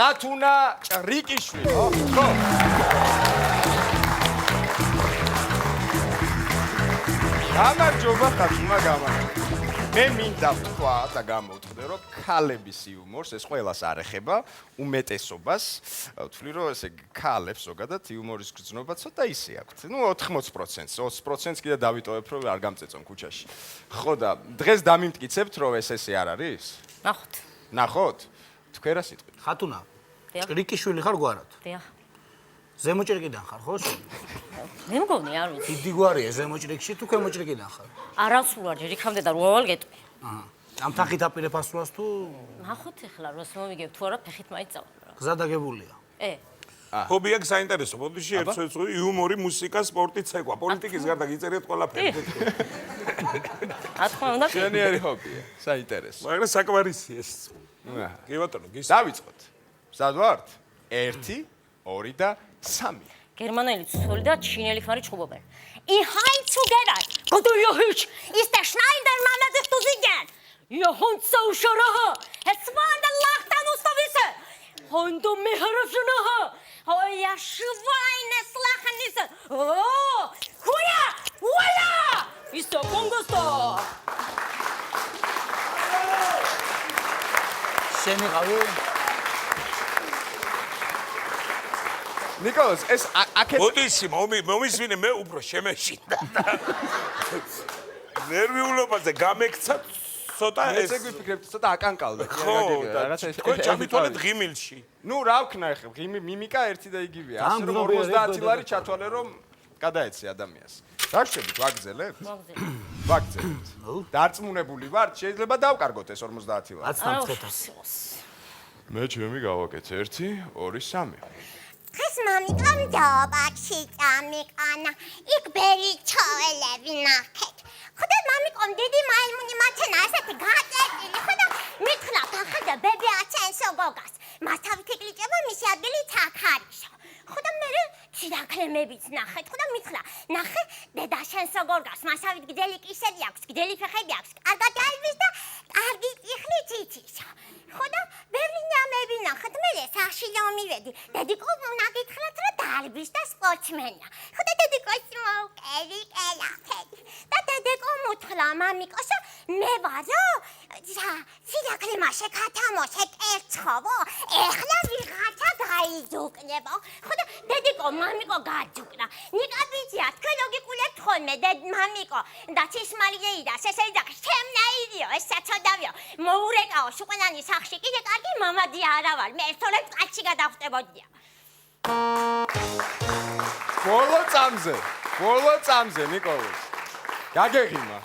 ხათუნა ჭრიკიშვილი. ხო. გამარჯობა ხათუნა, გამარჯობა. მე მინდა ვთქვა და გამოვთხრე, რომ ქალების იუმორს ეს ყველას არ ეხება, უმეტესობას. ვთვლი, რომ ესე ქალებს ზოგადად იუმორის გრძნობა ცოტა ისე აქვთ. ნუ 80%, 20% კიდე დავიტოვებ, რომ არ გამწეწონ ქუჩაში. ხო და დღეს დამიმტკიცებთ, რომ ეს ესე არ არის? ნახოთ. ნახოთ? თქვენ რა სიტყვით? ხათუნა. ჭრიკიშვილი ხარ გვარად? დიახ. ზემო ჭრიკიდან ხარ, ხო? მე მგონი არ ვიცი. დიდი გვარია ზემო ჭრიკში, თუ ქვემო ჭრიკიდან ხარ? არასულ არ ჭრიკამდე და როავალ გეტყვი. ამ თახით აპირებ ასვლას თუ ნახოთ ახლა რას მომიგებ თუ არა ფეხით მაინც წავალ. გზა დაგებულია? ჰობია საინტერესო. ბოდიში ერთ-ერთი იუმორი, მუსიკა, სპორტი, ცეკვა, პოლიტიკის გარდა გიწერიათ ყველაფერი. რა თქმა უნდა. შენიერი ჰობია, საინტერესო. მაგრამ საკმარისი ეს. კი ბატონო, დავიწყოთ. სად ვართ? 1, 2 და 3. გერმანელი ცოლი და ჩინელი ხარი ჩხუბობენ. Ich heim zu geran. Gottloch, ist der Schneidermann sich zu singen. Ihr Hund so schroh. Es war der Lachtanus zu wissen. Und du mich hörst. Oh ja, Schweine lachen ist. Oh, Huja, Huja. Ist der Kongosto. შენი ყავი? ნიკოლოზ, ეს აქეთ ბოდიში მომისვინე მე უფრო შემეშინდა. ნერვიულობაზე გამექცა ცოტა ეს. ესე გვიფიქრებთ, ცოტა აკანკალდა. ხო, თქვენ ჩამითვალეთ ღიმილში. ნუ რა ვქნა ახლა, მიმიკა ერთი და იგივეა. ასე რომ 50 ლარი ჩათვალე რომ გადაეცე ადამიანს. რა შეგვით ვაგზელებთ? ვაგზელებთ. დარწმუნებული ვართ, შეიძლება დავკარგოთ ეს 50 ლარი. 19,000. მე ჩემი გავაკეთე 1, 2, 3. დღეს მამიკამ ჯობაში წამიყანა, იქ ბერი ჩოველები ნახეთ. ხოდა მამიკამ დიდი მაიმუნი მაჩენა ასეთი გაჭედილი, ხოდა მithla ხახდა ბები აჩენსო გოგას. მასთავით ეკლიჭება მისი ადგილი თაქარიშო. ხოდა მე ცირაქლემებიც ნახეთ, ხოდა მithla ნახე დედა შენსო გოგას, მასავით გდელი კისერი აქვს, გდელი ფეხები აქვს, კარგად დაიბის და კარგი წიხლი ციციშო. ხოდა ბერლინამები ნახეთ, მე საშილო მივედი. დედიკო ნაგითხრათ რომ დარბის და სპორტსმენია. ხოდა დედიკოს მოკერი კელაფები. და დედიკო მუთხრა მამიკოსო, მე ვარო სირაკლემა შეკათამო შეკერცხოვო, ეხლა ვიღაცა გაიძუკნებო. ხოდა დედიკო მამიკო გაძუკნა. ნიკა ბიჭია, თქვენ ლოგიკულებთ ხოლმე მამიკო და ცისმარიეიდა, სესეიდა, შემნაირიო, ეს საწოდავიო. მოურეკაო შუყანანი სახში კიდე კარგი მამადი არა ვარ. მე ერთօრეთ კაცი გადავხტებოდია. ბოლო წამზე ნიკოლოზ. გაგეღიმა.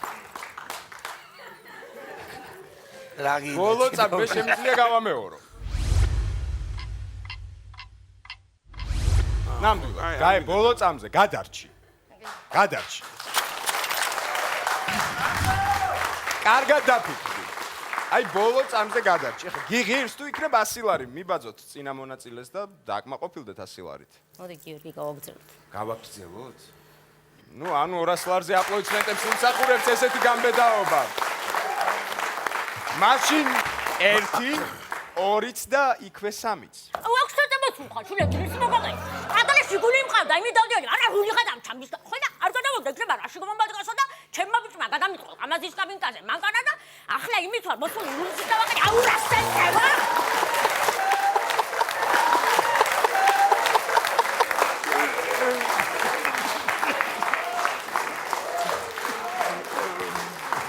რაგი. ბოლო წამზე შემიძლია გავამეორო. ნამდვილად. გაი ბოლო წამზე გადარჩი. კარგად დაფიქრი. აი ბოლო წამზე გადარჩი. ახლა გიღირს თუ იქნებ 100 ლარი, მიბაძოთ წინა მონაწილეს და დაკმაყოფილდეთ 100 ლარით. მოდი გიორგი გავაგზავნოთ. გავაგზავნოთ? ნუ ანუ 200 ლარზე აპლოდისმენტებს იმსახურებთ ესეთი გამბედაობა. მაშინ 1, 2-ც და იქვე 3-ც. აქვს ცოტა მოხარ, შულე დღეს მოგაყე. ადალე შიგული მყავდა, იმით დავდიოდი. არა გული ხადამ ჩამის. ხოდა არ გადავოდი, ექნება რა შეგომბადგასო და ჩემმა ბიჭმა გადამიწყო ამაზის კაბინეტზე. მანკანა და ახლა იმით ვარ, მოსული რუსი დავაყე. აუ რა სენდება?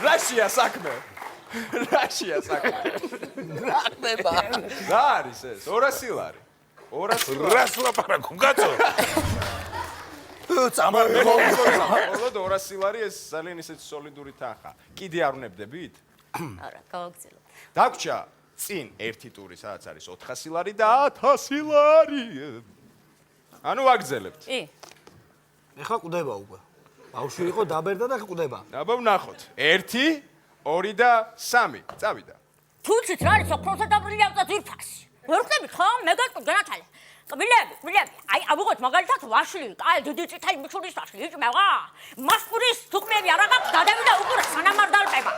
რაშია საქმე? რა ხდება? რა არის ეს? 200 ლარი. 200 ლარი. რას ლაპარაკო, კაცო? ხოლო 200 ლარი ეს ძალიან ისეთი სოლიდური თანხა. კიდე არ უნებდებით? არა, გავაგზავნოთ. დაგვრჩა წინ ერთი ტური, სადაც არის 400 ლარი და 1000 ლარი. ანუ ვაგზელებთ. კი. ეხლა კვდება უკვე. ბავშვი იყო დაბერდა და კვდება. აბა ვნახოთ. 1, 2 და 3. წავიდა. თუჩით რა არის ოქროსა და ბრილიანტა ძირფასი. ვერ ხდები ხო? მე გაწყობ განათალე. კბილები. აი ამოღოთ მაგალითად ვაშლი, აი დიდი წითელი მიშურის ვაშლი, იჭმევა. მასპურის თუქმები არა გაქვს, გადავიდა უყურე სანამ არ დალპება.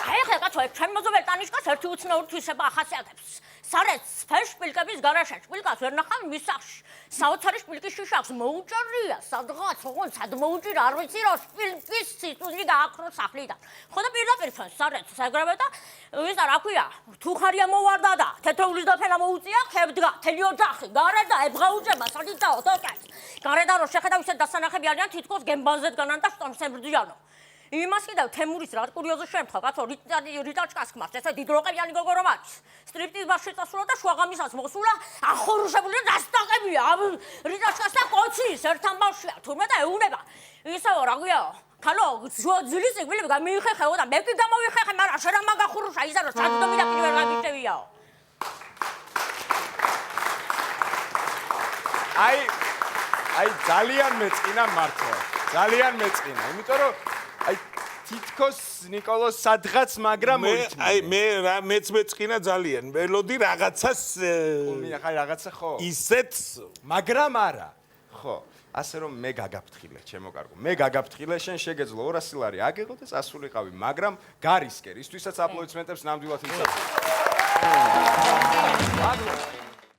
აი ხე კაცო, ჩემ მოზობელ ტანიშკას ერთი უცნაური თვისება ახასიათებს. სარեց ფერშპილკების სახლის გარაშა შპილკას ვერ ნახავ მის სახლში. საოცარი შპილკის შიშაკს მოუჭერია, სადღაც ოღონდ სად მოუჭირა, არ ვიცი რა შპილკის სიტუზი გააქრო სახლიდან. ხო და პირდაპირ ჩვენს სარეთ საგრაბე და ისა რა ქვია, თუ ხარია მოვარდა და თეთროვლის დაფენა მოუწია, ხებდგა, თელი ოჯახი, გარედან ებღაუჭება, სადიდაო თოკეს. გარედან რო შეხედავ ისე დასანახები არიან თითქოს გემბანზეთ განან და სტომს ემბრძიანო. იმას კიდევ თემურის რა კურიოზი შემთხვევა, კაცო რიტაჩკას ხმართ, ესე დიდროყებიანი გოგო რომ არის. სტრიპტიზ ბარში წასულა და შუაღამისას მოსულა, ახორუშებული და დასტაკებია. რიტაჩკას და კოცის ერთ ამბავშია, თურმე და ეუნება. ისეო რა გვიაო, ქალო, ძილის იგვილები გამიხეხეო და მე კი გამოვიხეხე, მაგრამ შენ რა მაგახურუშა ისა რომ სადდომი და პირველ გაგიჩევიაო. აი ძალიან მეწყინა მართლა. ძალიან მეწყინა, იმიტომ რომ აი თითქოს ნიკოლოს სადღაც მაგრამ მოიწმინდა. აი მე რა მეც მეწყინა ძალიან. მელოდი რაღაცას ხა რაღაცა ხო? ისეთ მაგრამ არა. ხო, ასე რომ მე გაგაფრთხილე, ჩემო კარგო. მე გაგაფრთხილე, შენ შეგეძლო 200 ლარი აგიღო და წასულიყავი, მაგრამ გარისკერ, ისთვისაც აპლოდისმენტებს ნამდვილად იმსახურებ.